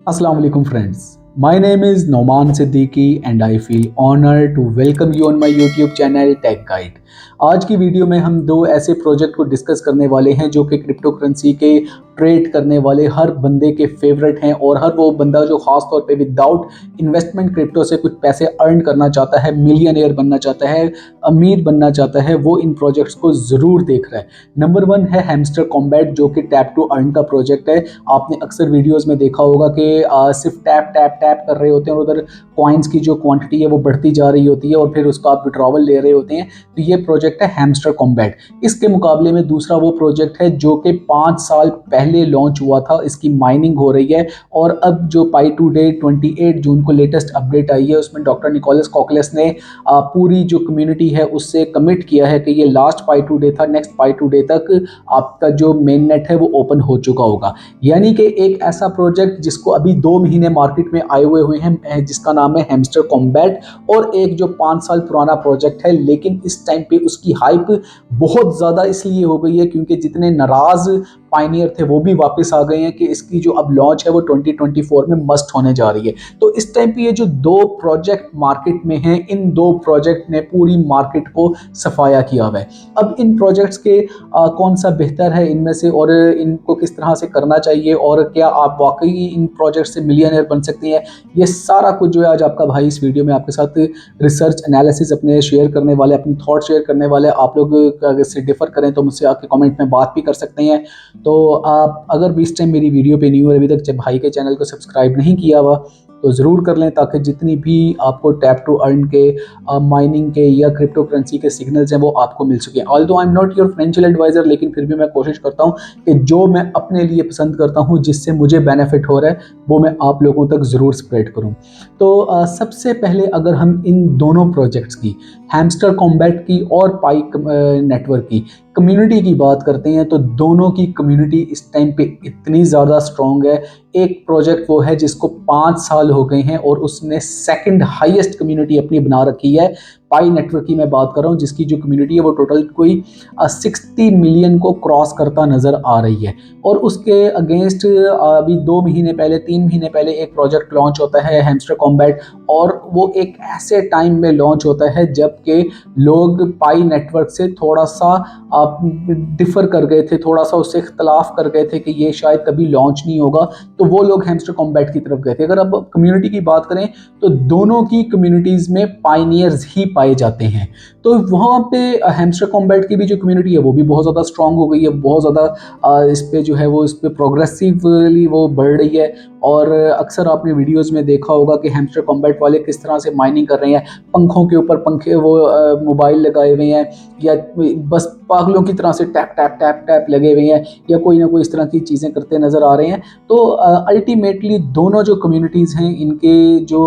Assalamu alaikum friends. My name is Noman Siddiqui and I feel honored to welcome you on my YouTube channel Tech Guide. आज की video में हम दो ऐसे project को discuss करने वाले हैं जो कि क्रिप्टो करेंसी के ट्रेड करने वाले हर बंदे के फेवरेट हैं और हर वो बंदा जो खास तौर पे विदाउट इन्वेस्टमेंट क्रिप्टो से कुछ पैसे अर्न करना चाहता है, मिलियनेयर बनना चाहता है, अमीर बनना चाहता है, वो इन प्रोजेक्ट्स को ज़रूर देख रहा है। नंबर वन है हैमस्टर कॉम्बैट जो कि टैप टू अर्न का प्रोजेक्ट है। आपने अक्सर वीडियोज़ में देखा होगा कि सिर्फ टैप टैप टैप कर रहे होते हैं और उधर कॉइन्स की जो क्वांटिटी है वो बढ़ती जा रही होती है और फिर उसका आप विड्रॉवल ले रहे होते हैं। तो ये प्रोजेक्ट है हैमस्टर कॉम्बैट। इसके मुकाबले में दूसरा वो प्रोजेक्ट है जो कि 5 साल पहले लॉन्च हुआ था। इसकी माइनिंग हो रही है और अब जो पाई टू डे 28 जून को लेटेस्ट अपडेट आई है उसमें डॉक्टर निकोलस कॉकलेस ने पूरी जो कम्युनिटी है उससे कमिट किया है कि ये लास्ट पाई टू डे था, नेक्स्ट पाई टू डे तक आपका जो मेन नेट है वो ओपन हो चुका होगा। यानी कि एक ऐसा प्रोजेक्ट जिसको अभी 2 महीने मार्केट में आए हुए हैं जिसका नाम है हैमस्टर कॉम्बैट, और एक जो 5 साल पुराना प्रोजेक्ट है, लेकिन इस टाइम पे उसकी हाइप बहुत ज़्यादा इसलिए हो गई है क्योंकि जितने नाराज़ पायनियर थे वो भी वापस आ गए हैं कि इसकी जो अब लॉन्च है वो 2024 में मस्ट होने जा रही है। तो इस टाइम पे ये जो दो प्रोजेक्ट मार्केट में हैं, इन दो प्रोजेक्ट ने पूरी मार्केट को सफाया किया हुआ है। अब इन प्रोजेक्ट्स के कौन सा बेहतर है इनमें से और इनको किस तरह से करना चाहिए और क्या आप वाकई इन प्रोजेक्ट से मिलियनर बन सकते हैं, ये सारा कुछ जो है आज आपका भाई इस वीडियो में आपके साथ रिसर्च एनालिसिस अपने शेयर करने वाले, अपनी थॉट शेयर करने वाले। आप लोग अगर से डिफर करें तो मुझसे आके कमेंट में बात भी कर सकते हैं। तो आप अगर भी इस टाइम मेरी वीडियो पे न्यू है, अभी तक जब भाई के चैनल को सब्सक्राइब नहीं किया हुआ तो ज़रूर कर लें ताकि जितनी भी आपको टैप टू अर्न के, माइनिंग के या क्रिप्टो करेंसी के सिग्नल्स हैं वो आपको मिल सकें। Although I am not your financial advisor, लेकिन फिर भी मैं कोशिश करता हूँ कि जो मैं अपने लिए पसंद करता हूँ, जिससे मुझे बेनिफिट हो रहा है, वो मैं आप लोगों तक ज़रूर स्प्रेड करूँ। तो सबसे पहले अगर हम इन दोनों प्रोजेक्ट्स की, हैमस्टर कॉम्बैट की और पाई नेटवर्क की कम्युनिटी की बात करते हैं, तो दोनों की कम्युनिटी इस टाइम पे इतनी ज़्यादा स्ट्रॉन्ग है। एक प्रोजेक्ट वो है जिसको 5 साल हो गए हैं और उसने सेकंड हाईएस्ट कम्युनिटी अपनी बना रखी है। पाई नेटवर्क की मैं बात कर रहा हूँ जिसकी जो कम्युनिटी है वो टोटल कोई 60 मिलियन को क्रॉस करता नज़र आ रही है। और उसके अगेंस्ट अभी 2 महीने पहले, 3 महीने पहले एक प्रोजेक्ट लॉन्च होता है हैमस्टर कॉम्बैट, और वो एक ऐसे टाइम में लॉन्च होता है जबकि लोग पाई नेटवर्क से थोड़ा सा डिफ़र कर गए थे, थोड़ा सा उससे इख्तलाफ कर गए थे कि ये शायद कभी लॉन्च नहीं होगा, तो वो लोग हैमस्टर कॉम्बैट की तरफ गए थे। अगर अब कम्युनिटी की बात करें तो दोनों की कम्युनिटीज़ में पायनियर्स ही पाए जाते हैं। तो वहाँ पे हैमस्टर कॉम्बैट की भी जो कम्युनिटी है वो भी बहुत ज़्यादा स्ट्रॉन्ग हो गई है, बहुत ज़्यादा इस पे जो है वो इस पे प्रोग्रेसिवली वो बढ़ रही है। और अक्सर आपने वीडियोज़ में देखा होगा कि हैमस्टर कॉम्बैट वाले किस तरह से माइनिंग कर रहे हैं, पंखों के ऊपर पंखे वो मोबाइल लगाए हुए हैं या बस पागलों की तरह से टैप टैप टैप टैप लगे हुए हैं या कोई ना कोई इस तरह की चीज़ें करते नज़र आ रहे हैं। तो अल्टीमेटली दोनों जो कम्युनिटीज़ हैं, इनके जो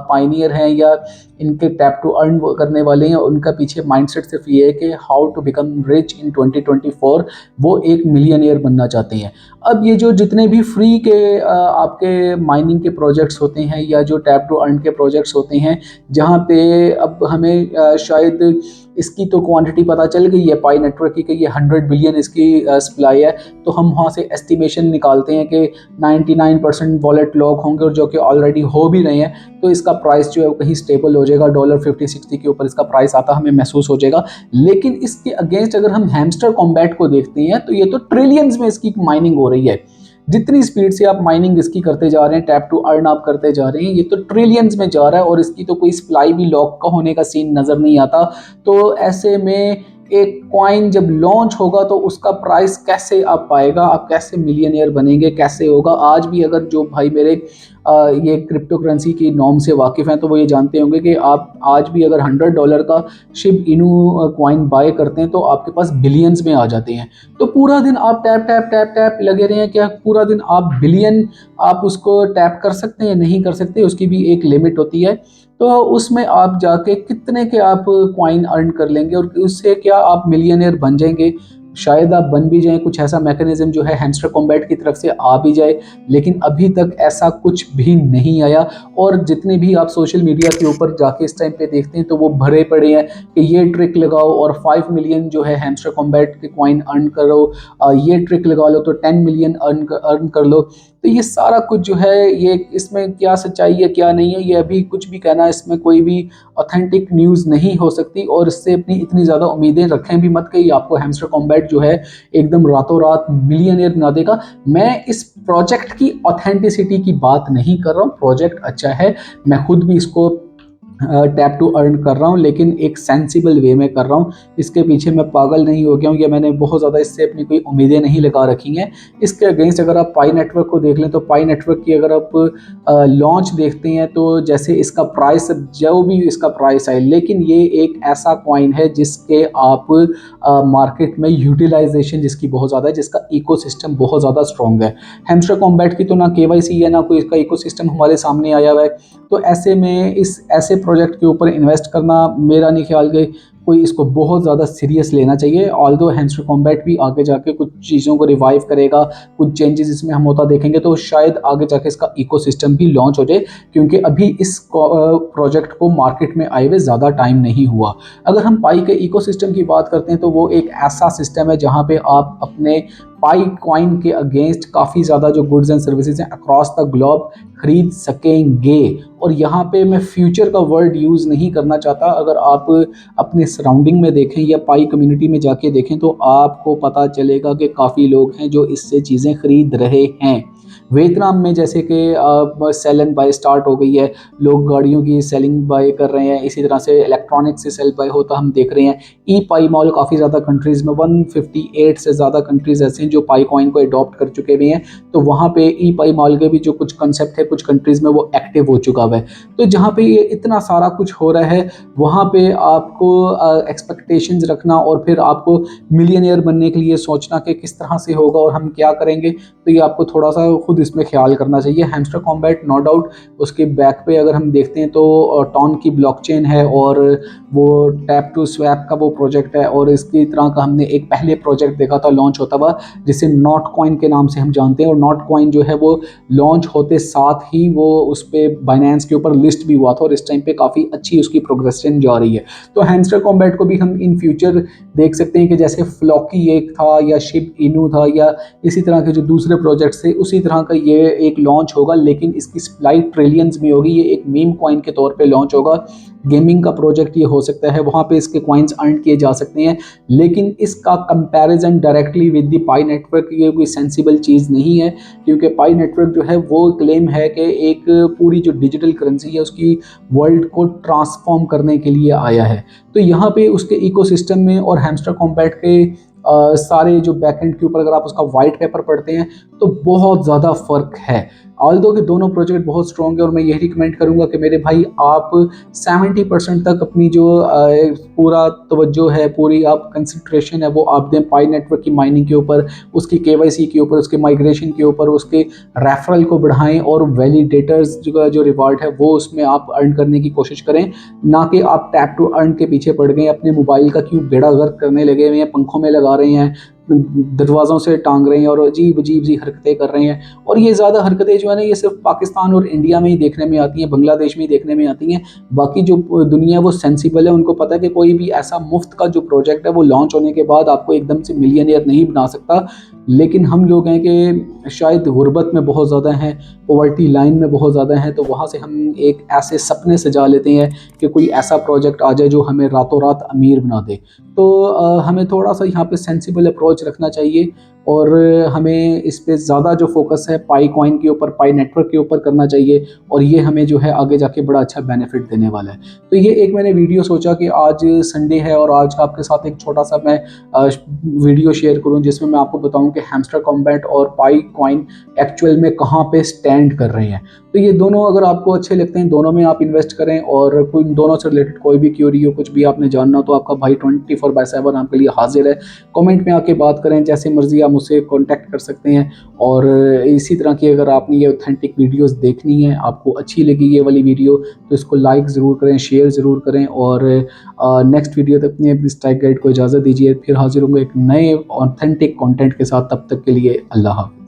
पायनियर हैं या इनके टैप टू अर्न करने वाले हैं, उनका पीछे माइंडसेट सिर्फ ये है कि how to become rich in 2024। वो एक मिलियनियर बनना चाहते हैं। अब ये जो जितने भी फ्री के आपके माइनिंग के प्रोजेक्ट्स होते हैं या जो टैप टू अर्न के प्रोजेक्ट्स होते हैं, जहाँ पे अब हमें शायद इसकी तो क्वांटिटी पता चल गई है पाई नेटवर्क की कि ये 100 बिलियन इसकी सप्लाई है, तो हम वहाँ से एस्टिमेशन निकालते हैं कि 99% वॉलेट लॉक होंगे और जो कि ऑलरेडी हो भी रहे हैं। तो इसका प्राइस जो है वो कहीं स्टेबल हो जाएगा, $50-60 के ऊपर इसका प्राइस आता हमें महसूस हो जाएगा। लेकिन इसके अगेंस्ट अगर हम हैमस्टर कॉम्बैट को देखते हैं तो ये तो ट्रिलियंस में इसकी माइनिंग हो रही है। जितनी स्पीड से आप माइनिंग इसकी करते जा रहे हैं, टैप टू अर्न आप करते जा रहे हैं, ये तो ट्रिलियंस में जा रहा है और इसकी तो कोई सप्लाई भी लॉक का होने का सीन नज़र नहीं आता। तो ऐसे में एक कॉइन जब लॉन्च होगा तो उसका प्राइस कैसे आप पाएगा, आप कैसे मिलियनियर बनेंगे, कैसे होगा। आज भी अगर जो भाई मेरे ये क्रिप्टो करेंसी की नॉर्म से वाकिफ़ हैं तो वो ये जानते होंगे कि आप आज भी अगर $100 का शिब इनू कॉइन बाय करते हैं तो आपके पास बिलियंस में आ जाते हैं। तो पूरा दिन आप टैप टैप टैप टैप लगे रहे हैं, क्या पूरा दिन आप बिलियन आप उसको टैप कर सकते हैं? नहीं कर सकते, उसकी भी एक लिमिट होती है। तो उसमें आप जाके कितने के आप कॉइन अर्न कर लेंगे और उससे क्या आप मिलियनियर बन जाएंगे? शायद आप बन भी जाएं, कुछ ऐसा मैकेनिज्म जो है हैमस्टर कॉम्बैट की तरफ से आ भी जाए, लेकिन अभी तक ऐसा कुछ भी नहीं आया। और जितने भी आप सोशल मीडिया के ऊपर जाके इस टाइम पे देखते हैं तो वो भरे पड़े हैं कि ये ट्रिक लगाओ और 5 मिलियन जो है हैमस्टर कॉम्बैट के कॉइन अर्न करो, ये ट्रिक लगा लो तो 10 मिलियन अर्न कर लो। तो ये सारा कुछ जो है, ये इसमें क्या सच्चाई है क्या नहीं है, ये अभी कुछ भी कहना, इसमें कोई भी ऑथेंटिक न्यूज़ नहीं हो सकती, और इससे अपनी इतनी ज़्यादा उम्मीदें रखें भी मत कि आपको हैमस्टर कॉम्बैट जो है एकदम रातों रात मिलियनेयर बना देगा। मैं इस प्रोजेक्ट की ऑथेंटिसिटी की बात नहीं कर रहा हूँ, प्रोजेक्ट अच्छा है, मैं खुद भी इसको टैप टू अर्न कर रहा हूँ, लेकिन एक सेंसिबल वे में कर रहा हूँ। इसके पीछे मैं पागल नहीं हो गया हूँ या मैंने बहुत ज़्यादा इससे अपनी कोई उम्मीदें नहीं लगा रखी हैं। इसके अगेंस्ट अगर आप पाई नेटवर्क को देख लें तो पाई नेटवर्क की अगर आप लॉन्च देखते हैं तो जैसे इसका प्राइस, जो भी इसका प्राइस है, लेकिन ये एक ऐसा कॉइन है जिसके आप मार्केट में यूटिलाइजेशन जिसकी बहुत ज़्यादा है, जिसका इकोसिस्टम बहुत ज़्यादा स्ट्रॉन्ग है। हैमस्टर कॉम्बैट की तो ना केवाईसी है, ना कोई इसका इकोसिस्टम हमारे सामने आया हुआ है। तो ऐसे में इस ऐसे प्रोजेक्ट के ऊपर इन्वेस्ट करना, मेरा नहीं ख्याल कि कोई इसको बहुत ज़्यादा सीरियस लेना चाहिए। ऑल्दो हैमस्टर कॉम्बैट भी आगे जाके कुछ चीज़ों को रिवाइव करेगा, कुछ चेंजेस इसमें हम होता देखेंगे, तो शायद आगे जाके इसका इकोसिस्टम भी लॉन्च हो जाए, क्योंकि अभी इस प्रोजेक्ट को मार्केट में आए हुए ज़्यादा टाइम नहीं हुआ। अगर हम पाई के इकोसिस्टम की बात करते हैं तो वो एक ऐसा सिस्टम है जहाँ पे आप अपने पाई कॉइन के अगेंस्ट काफ़ी ज़्यादा जो गुड्स एंड सर्विसेज हैं अक्रॉस द ग्लोब खरीद सकेंगे। और यहाँ पे मैं फ्यूचर का वर्ड यूज़ नहीं करना चाहता। अगर आप अपने सराउंडिंग में देखें या पाई कम्युनिटी में जाके देखें तो आपको पता चलेगा कि काफ़ी लोग हैं जो इससे चीज़ें खरीद रहे हैं। वियतनाम में जैसे कि सेल एंड बाय स्टार्ट हो गई है, लोग गाड़ियों की सेलिंग बाय कर रहे हैं, इसी तरह से इलेक्ट्रॉनिक्स से सेल बाय होता हम देख रहे हैं। ई पाई मॉल काफ़ी ज़्यादा कंट्रीज़ में 158 से ज़्यादा कंट्रीज़ ऐसे हैं जो पाई कॉइन को अडॉप्ट कर चुके हुए हैं। तो वहाँ पे ई पाई मॉल के भी जो कुछ कंसेप्ट है कुछ कंट्रीज़ में वो एक्टिव हो चुका है। तो जहाँ पे ये इतना सारा कुछ हो रहा है वहाँ पे आपको एक्सपेक्टेशंस रखना और फिर आपको मिलियनेयर बनने के लिए सोचना कि किस तरह से होगा और हम क्या करेंगे, तो ये आपको थोड़ा सा खुद इसमें ख्याल करना चाहिए। हैमस्टर कॉम्बैट नो डाउट उसके बैक पे अगर हम देखते हैं तो टॉन की ब्लॉकचेन है और वो टैप टू स्वैप का वो प्रोजेक्ट है, और इसकी तरह का हमने एक पहले प्रोजेक्ट देखा था लॉन्च होता हुआ जिसे नॉट कॉइन के नाम से हम जानते हैं। और नॉट कॉइन जो है वो लॉन्च होते साथ ही वो उस पर बाइनेंस के ऊपर लिस्ट भी हुआ था और इस टाइम पे काफ़ी अच्छी उसकी प्रोग्रेशन जा रही है। तो हैमस्टर कॉम्बैट को भी हम इन फ्यूचर देख सकते हैं कि जैसे फ्लॉकी एक था या शिब इनू था या इसी तरह के जो दूसरे प्रोजेक्ट्स थे उसी तरह का ये एक लॉन्च होगा, लेकिन इसकी सप्लाई ट्रिलियंस में होगी। ये एक मीम कॉइन के तौर पे लॉन्च होगा। गेमिंग का प्रोजेक्ट ये हो सकता है, वहाँ पे इसके कॉइन्स अर्न किए जा सकते हैं, लेकिन इसका comparison directly with the pi network ये कोई सेंसिबल चीज़ नहीं है, क्योंकि पाई नेटवर्क जो है वो क्लेम है कि एक पूरी जो डिजिटल करेंसी है उसकी वर्ल्ड को ट्रांसफॉर्म करने के लिए आया है। तो यहाँ पे उसके इकोसिस्टम में और हैमस्टर कॉम्बैट के सारे जो बैकएंड के ऊपर अगर आप उसका वाइट पेपर पढ़ते हैं तो बहुत ज़्यादा फ़र्क है। ऑल्दो कि दोनों प्रोजेक्ट बहुत स्ट्रॉन्ग है और मैं यही रिकमेंड करूंगा कि मेरे भाई आप 70% तक अपनी जो पूरा तवज्जो है, पूरी आप कंसंट्रेशन है वो आप दें पाई नेटवर्क की माइनिंग के ऊपर, उसकी केवाईसी के ऊपर, उसके माइग्रेशन के ऊपर, उसके रेफरल को बढ़ाएं और वैलिडेटर्स जो रिवार्ड है वो उसमें आप अर्न करने की कोशिश करें, ना कि आप टैप टू अर्न के पीछे पड़ गए। अपने मोबाइल का क्यों बेड़ा गर्क करने लगे हुए हैं, पंखों में लगा रहे हैं, दरवाज़ों से टांग रहे हैं और अजीब अजीब सी हरकतें कर रहे हैं। और ये ज़्यादा हरकतें जो है ना ये सिर्फ पाकिस्तान और इंडिया में ही देखने में आती हैं, बांग्लादेश में ही देखने में आती हैं। बाकी जो दुनिया वो सेंसिबल है, उनको पता है कि कोई भी ऐसा मुफ्त का जो प्रोजेक्ट है वो लॉन्च होने के बाद आपको एकदम से मिलियनियर नहीं बना सकता। लेकिन हम लोग हैं कि शायद गुर्बत में बहुत ज़्यादा हैं, पॉवर्टी लाइन में बहुत ज़्यादा हैं, तो वहाँ से हम एक ऐसे सपने सजा लेते हैं कि कोई ऐसा प्रोजेक्ट आ जाए जो हमें रातों रात अमीर बना दे। तो हमें थोड़ा सा यहाँ पे सेंसिबल अप्रोच रखना चाहिए और हमें इस पे ज़्यादा जो फोकस है पाई कॉइन के ऊपर, पाई नेटवर्क के ऊपर करना चाहिए, और ये हमें जो है आगे जाके बड़ा अच्छा बेनिफिट देने वाला है। तो ये एक मैंने वीडियो सोचा कि आज संडे है और आज आपके साथ एक छोटा सा मैं वीडियो शेयर करूं जिसमें मैं आपको बताऊं कि हैमस्टर कॉम्बैट और पाई कॉइन एक्चुअल में कहाँ पे स्टैंड कर रहे हैं। तो ये दोनों अगर आपको अच्छे लगते हैं दोनों में आप इन्वेस्ट करें, और कोई दोनों से रिलेटेड कोई भी क्यूरी हो, कुछ भी आपने जानना हो तो आपका भाई 24/7 आपके लिए हाजिर है। कमेंट में आके बात करें, जैसे मर्जी आप मुझसे कांटेक्ट कर सकते हैं। और इसी तरह की अगर आपने ये ऑथेंटिक वीडियोस देखनी है, आपको अच्छी लगी ये वाली वीडियो, तो इसको लाइक ज़रूर करें, शेयर ज़रूर करें, और नेक्स्ट वीडियो तक अपने इस टेक गाइड को इजाज़त दीजिए। फिर हाजिर होंगे एक नए ऑथेंटिक कंटेंट के साथ, तब तक के लिए अल्लाह हाफ़िज़।